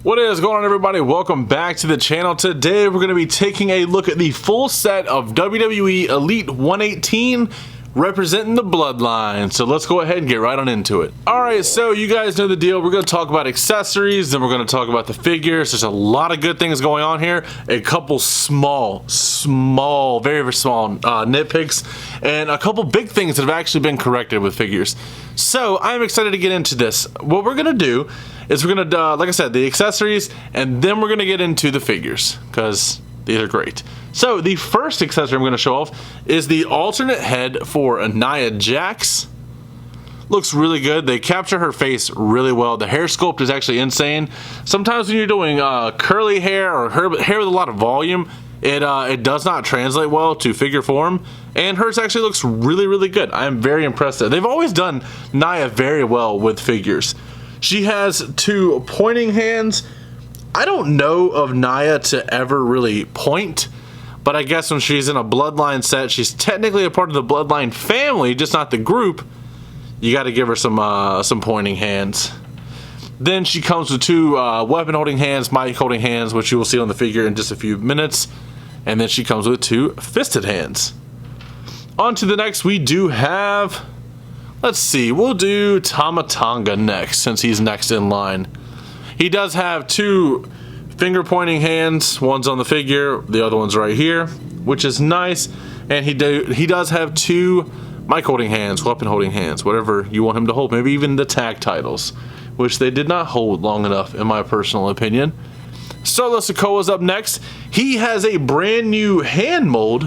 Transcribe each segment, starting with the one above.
What is going on, everybody? Welcome back to the channel. Today we're going to be taking a look at the full set of WWE Elite 118 representing the Bloodline. So let's go ahead and get right on into it. Alright, so you guys know the deal. We're going to talk about accessories, then we're going to talk about the figures. There's a lot of good things going on here. A couple small, very, very small nitpicks, and a couple big things that have actually been corrected with figures. So I'm excited to get into this. What we're going to do is we're going to, like I said, the accessories, and then we're going to get into the figures, because these are great. So the first accessory I'm going to show off is the alternate head for Nia Jax. Looks really good. They capture her face really well. The hair sculpt is actually insane. Sometimes when you're doing curly hair or hair with a lot of volume, it does not translate well to figure form, and hers actually looks really, really good. I'm very impressed. They've always done Nia very well with figures. She has two pointing hands. I don't know of Nia to ever really point, but I guess when she's in a Bloodline set, she's technically a part of the Bloodline family, just not the group. You got to give her some pointing hands. Then she comes with two weapon holding hands, mic holding hands, which you will see on the figure in just a few minutes. And then she comes with two fisted hands. On to the next, we do have, let's see, we'll do Tama Tonga next, since he's next in line. He does have two finger pointing hands. One's on the figure, the other one's right here, which is nice. And he does have two mic holding hands, weapon holding hands, whatever you want him to hold. Maybe even the tag titles, which they did not hold long enough, in my personal opinion. Sikoa's up next. He has a brand new hand mold,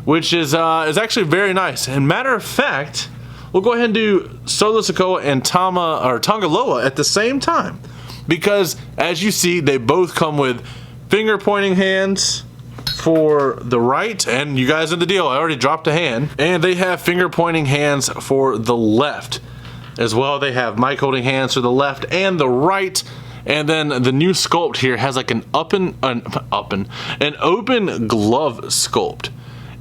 which is actually very nice. And matter of fact, we'll go ahead and do Sikoa and Tongaloa at the same time, because as you see, they both come with finger pointing hands for the right, and you guys know the deal, I already dropped a hand, and they have finger pointing hands for the left as well. They have mic holding hands for the left and the right. And then the new sculpt here has like an open glove sculpt.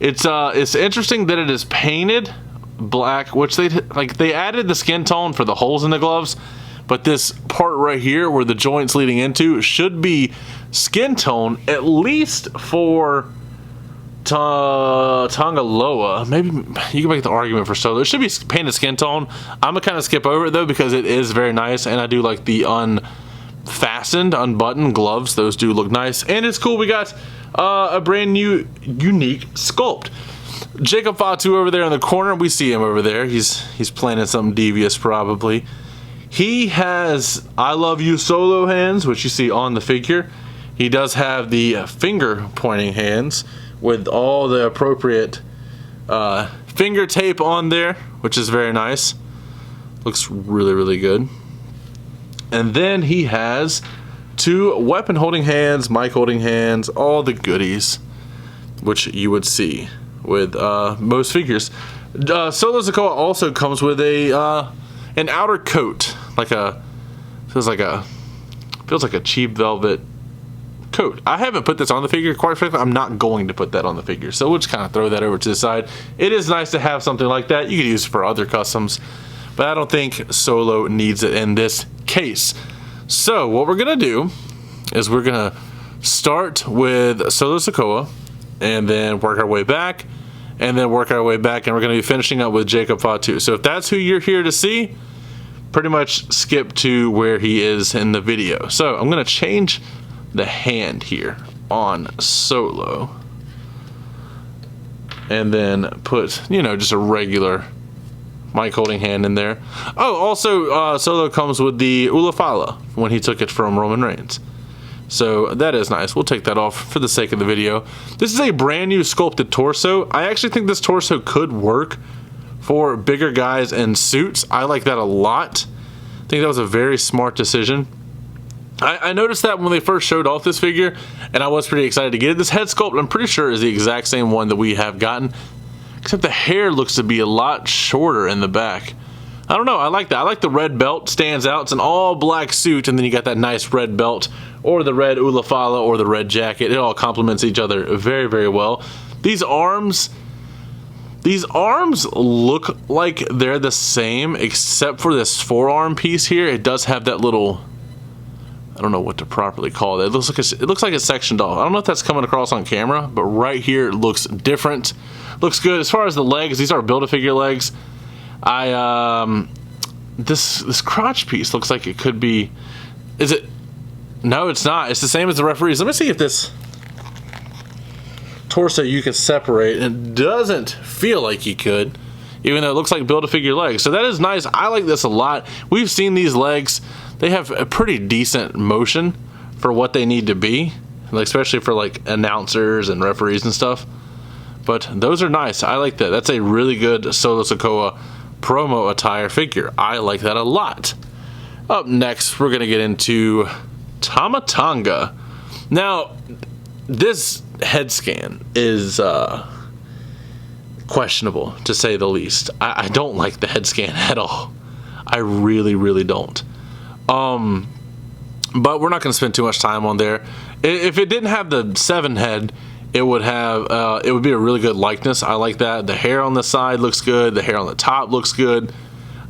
It's interesting that it is painted black, which they added the skin tone for the holes in the gloves, but this part right here where the joint's leading into should be skin tone, at least for Tongaloa. Maybe you can make the argument for Solo. It should be painted skin tone. I'm gonna kind of skip over it though, because it is very nice, and I do like the unbuttoned gloves. Those do look nice, and it's cool. We got a brand new unique sculpt. Jacob Fatu over there in the corner, we see him over there. He's planning something devious probably. He has I love you solo hands, which you see on the figure. He does have the finger pointing hands with all the appropriate finger tape on there, which is very nice. Looks really, really good. And then he has two weapon holding hands, mic holding hands, all the goodies, which you would see with most figures. Sikoa also comes with an outer coat, feels like a cheap velvet coat. I haven't put this on the figure, quite frankly. I'm not going to put that on the figure, so we'll just kind of throw that over to the side. It is nice to have something like that. You could use it for other customs, but I don't think Solo needs it in this case. So what we're gonna do is we're gonna start with Sikoa, and then work our way back, and then work our way back, and we're gonna be finishing up with Jacob Fatu. So if that's who you're here to see, pretty much skip to where he is in the video. So I'm gonna change the hand here on Solo, and then put, you know, just a regular mic holding hand in there. Oh, also Solo comes with the Ulafala when he took it from Roman Reigns, so that is nice. We'll take that off for the sake of the video. This is a brand new sculpted torso. I actually think this torso could work for bigger guys in suits. I like that a lot. I think that was a very smart decision. I noticed that when they first showed off this figure, and I was pretty excited to get it. This head sculpt, I'm pretty sure, is the exact same one that we have gotten, except the hair looks to be a lot shorter in the back. I don't know, I like that. I like the red belt, stands out. It's an all black suit, and then you got that nice red belt, or the red Ulafala, or the red jacket. It all complements each other very, very well. These arms look like they're the same, except for this forearm piece here. It does have that little I don't know what to properly call it. It looks like it's sectioned off. I don't know if that's coming across on camera, but right here it looks different. Looks good. As far as the legs, these are Build-A-Figure legs. This crotch piece looks like it could be. Is it? No, it's not. It's the same as the referees. Let me see if this torso you can separate. It doesn't feel like you could, even though it looks like Build-A-Figure legs. So that is nice. I like this a lot. We've seen these legs. They have a pretty decent motion for what they need to be, like especially for like announcers and referees and stuff. But those are nice. I like that. That's a really good Solo Sikoa promo attire figure. I like that a lot. Up next, we're going to get into Tama Tonga. Now, this head scan is questionable, to say the least. I don't like the head scan at all. I really, really don't. But we're not going to spend too much time on there. If it didn't have the 7 head, it would have it would be a really good likeness. I like that. The hair on the side looks good. The hair on the top looks good.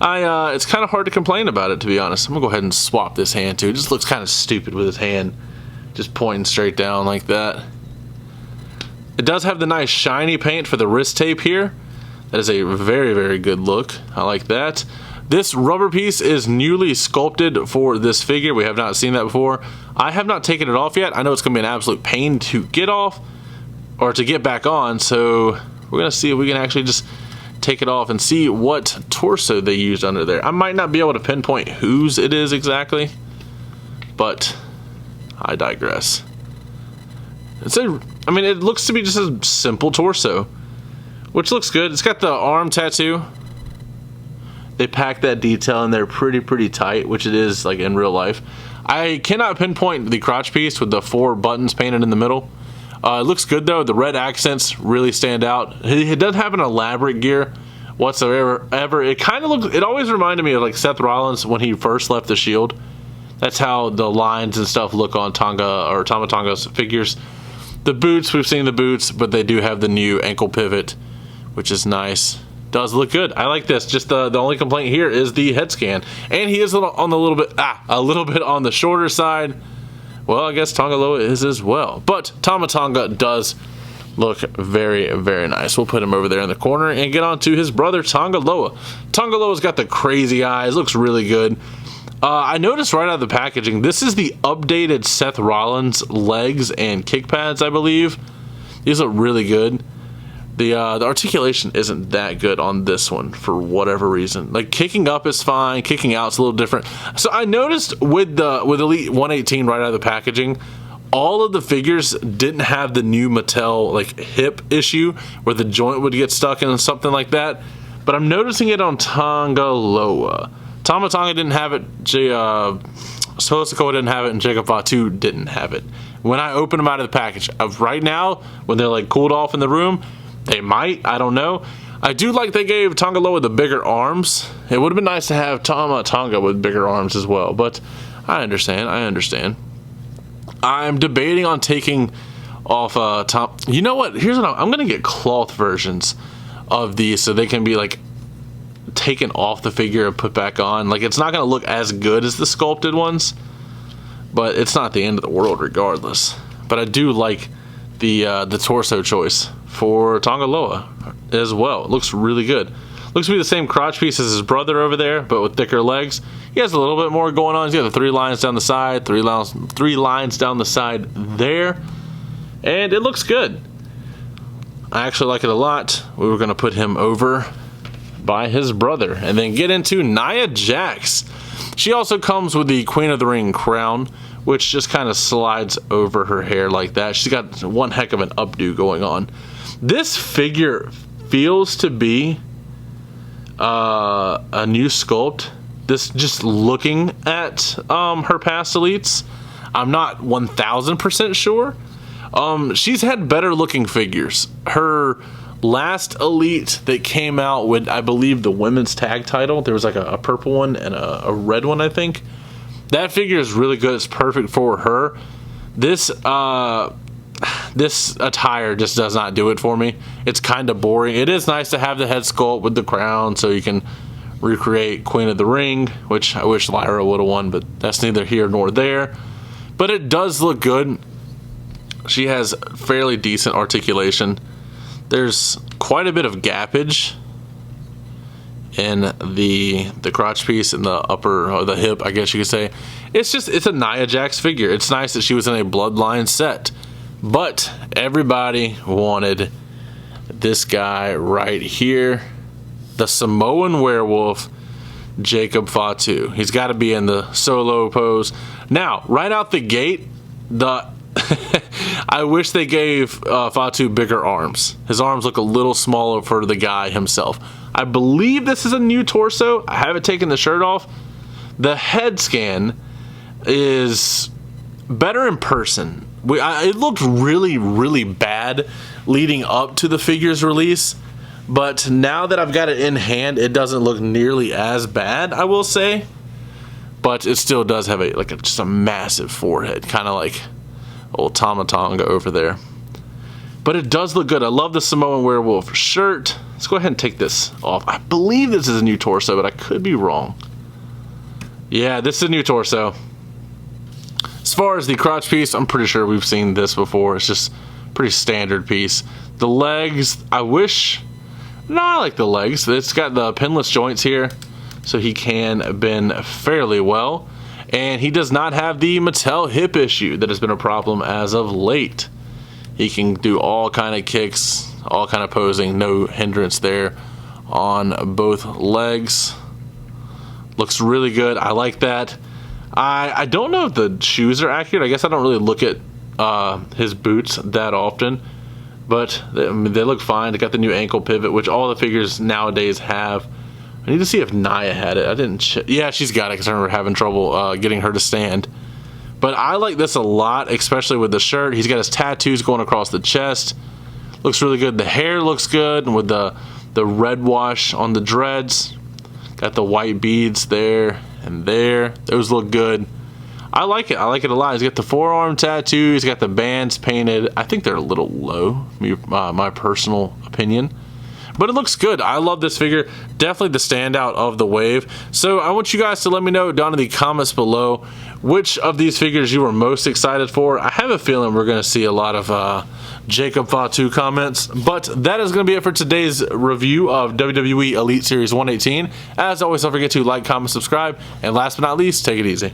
It's kind of hard to complain about it, to be honest. I'm gonna go ahead and swap this hand too. It just looks kind of stupid with his hand just pointing straight down like that. It does have the nice shiny paint for the wrist tape here. That is a very, very good look. I like that. This rubber piece is newly sculpted for this figure. We have not seen that before. I have not taken it off yet. I know it's going to be an absolute pain to get off or to get back on. So we're going to see if we can actually just take it off and see what torso they used under there. I might not be able to pinpoint whose it is exactly, but I digress. I mean, it looks to be just a simple torso, which looks good. It's got the arm tattoo. They pack that detail in there pretty tight, which it is like in real life. I cannot pinpoint the crotch piece with the 4 buttons painted in the middle. It looks good though. The red accents really stand out. It doesn't have an elaborate gear whatsoever. It kind of looks. It always reminded me of like Seth Rollins when he first left the Shield. That's how the lines and stuff look on Tonga or Tama Tonga's figures. The boots, we've seen the boots, but they do have the new ankle pivot, which is nice. Does look good. I like this. Just the only complaint here is the head scan, and he is a little bit on the shorter side. Well, I guess Tongaloa is as well, but Tama Tonga does look very, very nice. We'll put him over there in the corner and get on to his brother Tongaloa. Tongaloa's got the crazy eyes. Looks really good. I noticed right out of the packaging, this is the updated Seth Rollins legs and kick pads, I believe. These look really good. The articulation isn't that good on this one for whatever reason. Like kicking up is fine, kicking out's a little different. So I noticed with Elite 118 right out of the packaging, all of the figures didn't have the new Mattel like hip issue where the joint would get stuck in something like that. But I'm noticing it on Tongaloa. Tama Tonga didn't have it. Solo Sikoa didn't have it, and Jacob Fatu didn't have it. When I open them out of the package, right now when they're like cooled off in the room. They might, I don't know. I do like they gave Tongaloa the bigger arms. It would have been nice to have Tama Tonga with bigger arms as well, but I understand. I'm debating on taking off you know what? Here's what I'm going to get cloth versions of these so they can be like taken off the figure and put back on. Like it's not going to look as good as the sculpted ones, but it's not the end of the world regardless. But I do like the torso choice for Tongaloa as well. It looks really good. Looks to be the same crotch piece as his brother over there, but with thicker legs. He has a little bit more going on. He's got the 3 lines down the side, 3 lines down the side there, and it looks good. I actually like it a lot. We were going to put him over by his brother and then get into Nia Jax. She also comes with the Queen of the Ring crown, which just kind of slides over her hair like that. She's got one heck of an updo going on. This figure feels to be a new sculpt. This just looking at her past elites, I'm not 1000% sure. She's had better looking figures. Her last elite that came out with, I believe, the women's tag title, there was like a purple one and a red one, I think. That figure is really good. It's perfect for her. This attire just does not do it for me. It's kind of boring. It is nice to have the head sculpt with the crown so you can recreate Queen of the Ring, which I wish Lyra would have won, but that's neither here nor there. but it does look good. She has fairly decent articulation. There's quite a bit of gappage in the crotch piece and the upper, or the hip, I guess you could say. It's a Nia Jax figure. It's nice that she was in a Bloodline set, but everybody wanted this guy right here, the Samoan werewolf, Jacob Fatu. He's got to be in the solo pose. Now, right out the gate, I wish they gave Fatu bigger arms. His arms look a little smaller for the guy himself. I believe this is a new torso. I haven't taken the shirt off. The head scan is better in person. It looked really, really bad leading up to the figure's release, but now that I've got it in hand, it doesn't look nearly as bad, I will say. But it still does have just a massive forehead, kind of like old Tama Tonga over there. But it does look good. I love the Samoan werewolf shirt. Let's go ahead and take this off. I believe this is a new torso, but I could be wrong. Yeah, this is a new torso. As far as the crotch piece, I'm pretty sure we've seen this before. It's just a pretty standard piece. The legs, I like the legs. It's got the pinless joints here, so he can bend fairly well. And he does not have the Mattel hip issue that has been a problem as of late. He can do all kind of kicks, all kind of posing, no hindrance there on both legs. Looks really good. I like that. I don't know if the shoes are accurate. I guess I don't really look at his boots that often, but they look fine. They got the new ankle pivot, which all the figures nowadays have. I need to see if Nia had it. I didn't yeah, she's got it because I remember having trouble getting her to stand. But I like this a lot, especially with the shirt. He's got his tattoos going across the chest. Looks really good. The hair looks good, and with the red wash on the dreads. Got the white beads there and there. Those look good. I like it. I like it a lot. He's got the forearm tattoo. He's got the bands painted. I think they're a little low, my personal opinion. But it looks good. I love this figure. Definitely the standout of the wave. So I want you guys to let me know down in the comments below which of these figures you were most excited for. I have a feeling we're going to see a lot of Jacob Fatu comments. But that is going to be it for today's review of WWE Elite Series 118. As always, don't forget to like, comment, subscribe. And last but not least, take it easy.